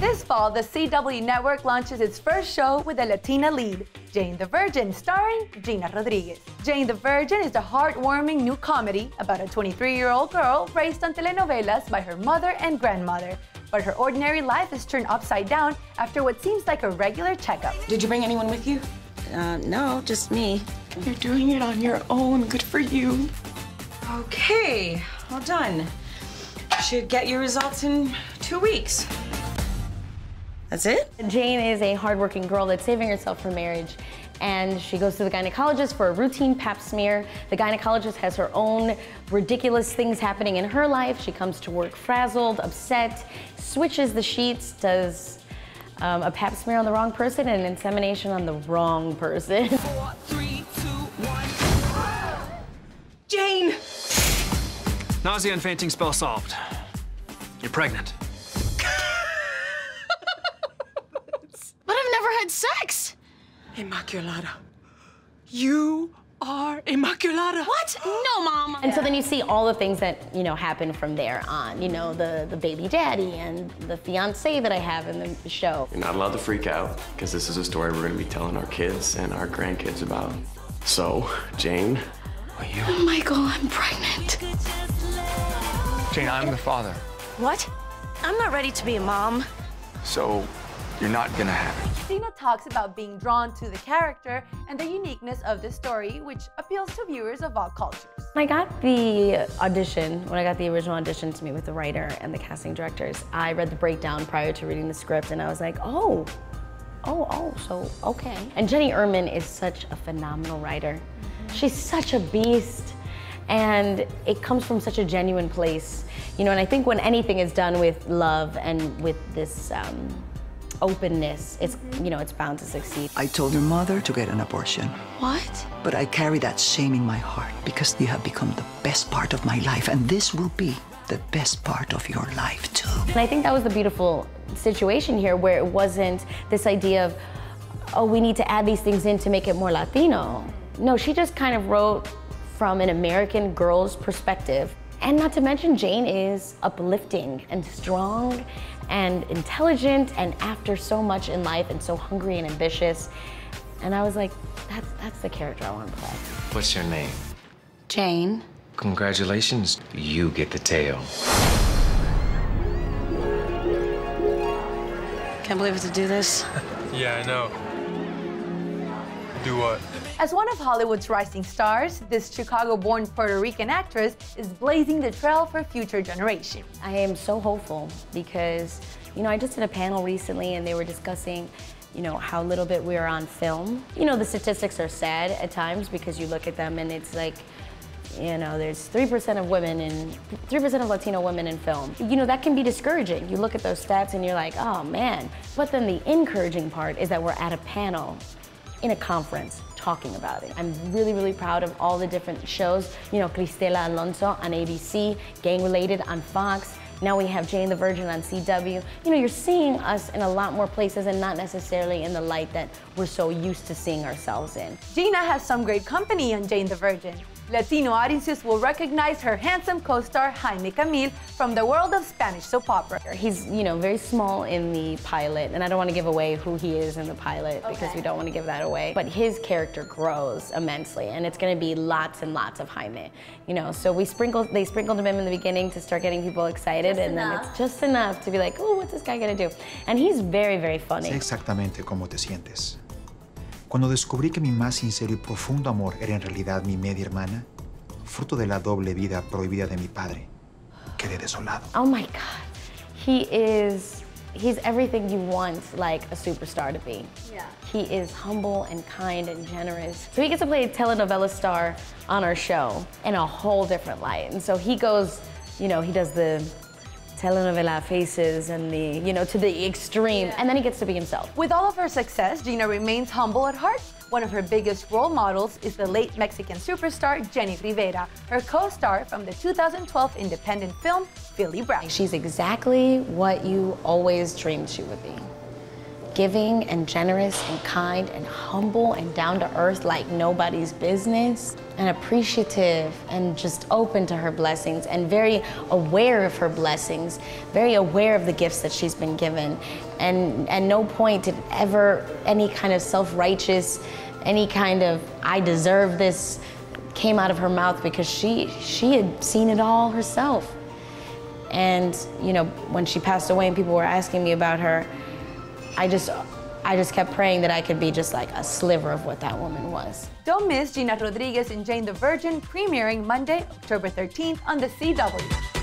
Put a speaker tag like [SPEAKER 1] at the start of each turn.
[SPEAKER 1] This fall, the CW network launches its first show with a Latina lead, Jane the Virgin, starring Gina Rodriguez. Jane the Virgin is a heartwarming new comedy about a 23-year-old girl raised on telenovelas by her mother and grandmother. But her ordinary life is turned upside down after what seems like a regular checkup.
[SPEAKER 2] Did you bring anyone with you?
[SPEAKER 3] No, just me.
[SPEAKER 2] You're doing it on your own. Good for you. Okay, all done. Should get your results in 2 weeks.
[SPEAKER 3] That's it?
[SPEAKER 4] Jane is a hardworking girl that's saving herself for marriage, and she goes to the gynecologist for a routine pap smear. The gynecologist has her own ridiculous things happening in her life. She comes to work frazzled, upset, switches the sheets, does a pap smear on the wrong person and an insemination on the wrong person.
[SPEAKER 2] 4, 3, 2, 1. Jane!
[SPEAKER 5] Nausea and fainting spell solved. You're pregnant.
[SPEAKER 2] But I've never had sex. Immaculata. You are Immaculata. What? No, Mom.
[SPEAKER 4] And so then you see all the things that, happen from there on. The baby daddy and the fiance that I have in the show.
[SPEAKER 6] You're not allowed to freak out, because this is a story we're gonna be telling our kids and our grandkids about. So, Jane, will you?
[SPEAKER 2] Michael, I'm pregnant.
[SPEAKER 5] Jane, I'm the father.
[SPEAKER 3] What? I'm not ready to be a mom.
[SPEAKER 5] So, you're not gonna have it.
[SPEAKER 1] Gina talks about being drawn to the character and the uniqueness of the story, which appeals to viewers of all cultures.
[SPEAKER 4] When I got the audition, when I got the original audition to meet with the writer and the casting directors, I read the breakdown prior to reading the script, and I was like, so okay. And Jenny Erman is such a phenomenal writer. She's such a beast, and it comes from such a genuine place. And I think when anything is done with love and with this openness, it's bound to succeed.
[SPEAKER 7] I told your mother to get an abortion.
[SPEAKER 2] What?
[SPEAKER 7] But I carry that shame in my heart because you have become the best part of my life, and this will be the best part of your life too.
[SPEAKER 4] And I think that was the beautiful situation here, where it wasn't this idea of, oh, we need to add these things in to make it more Latino. No, she just kind of wrote from an American girl's perspective. And not to mention, Jane is uplifting and strong and intelligent and after so much in life and so hungry and ambitious. And I was like, that's the character I want to play.
[SPEAKER 8] What's your name?
[SPEAKER 3] Jane.
[SPEAKER 8] Congratulations, you get the tail.
[SPEAKER 3] Can't believe I have to do this.
[SPEAKER 5] Yeah, I know. Do what?
[SPEAKER 1] As one of Hollywood's rising stars, this Chicago-born Puerto Rican actress is blazing the trail for future generations.
[SPEAKER 4] I am so hopeful because, I just did a panel recently and they were discussing, how little bit we are on film. The statistics are sad at times because you look at them and it's like, there's 3% of women and 3% of Latino women in film. That can be discouraging. You look at those stats and you're like, oh man. But then the encouraging part is that we're at a panel in a conference talking about it. I'm really, really proud of all the different shows. Cristela Alonso on ABC, Gang Related on Fox. Now we have Jane the Virgin on CW. You're seeing us in a lot more places and not necessarily in the light that we're so used to seeing ourselves in.
[SPEAKER 1] Gina has some great company on Jane the Virgin. Latino audiences will recognize her handsome co-star Jaime Camil from the world of Spanish soap opera.
[SPEAKER 4] He's, very small in the pilot, and I don't want to give away who he is in the pilot because we don't want to give that away. But his character grows immensely, and it's going to be lots and lots of Jaime. So they sprinkled him in the beginning to start getting people excited, and then it's just enough to be like, oh, what's this guy going to do? And he's very, very funny.
[SPEAKER 9] Sé exactamente cómo te sientes. Cuando descubrí que mi más sincero y profundo amor era en realidad mi media hermana, fruto de la doble vida prohibida de mi padre, quedé desolado.
[SPEAKER 4] Oh my God. He's everything you want like a superstar to be. Yeah. He is humble and kind and generous. So he gets to play a telenovela star on our show in a whole different light. And so he goes, he does the telenovela faces and to the extreme, and then he gets to be himself.
[SPEAKER 1] With all of her success, Gina remains humble at heart. One of her biggest role models is the late Mexican superstar Jenny Rivera, her co-star from the 2012 independent film, Billy Brown.
[SPEAKER 4] She's exactly what you always dreamed she would be. giving and generous and kind and humble and down to earth like nobody's business, and appreciative and just open to her blessings and very aware of her blessings, very aware of the gifts that she's been given. And at no point did ever any kind of self-righteous, any kind of I deserve this came out of her mouth, because she had seen it all herself. And you know, when she passed away and people were asking me about her, I just kept praying that I could be just like a sliver of what that woman was.
[SPEAKER 1] Don't miss Gina Rodriguez and Jane the Virgin, premiering Monday, October 13th on the CW.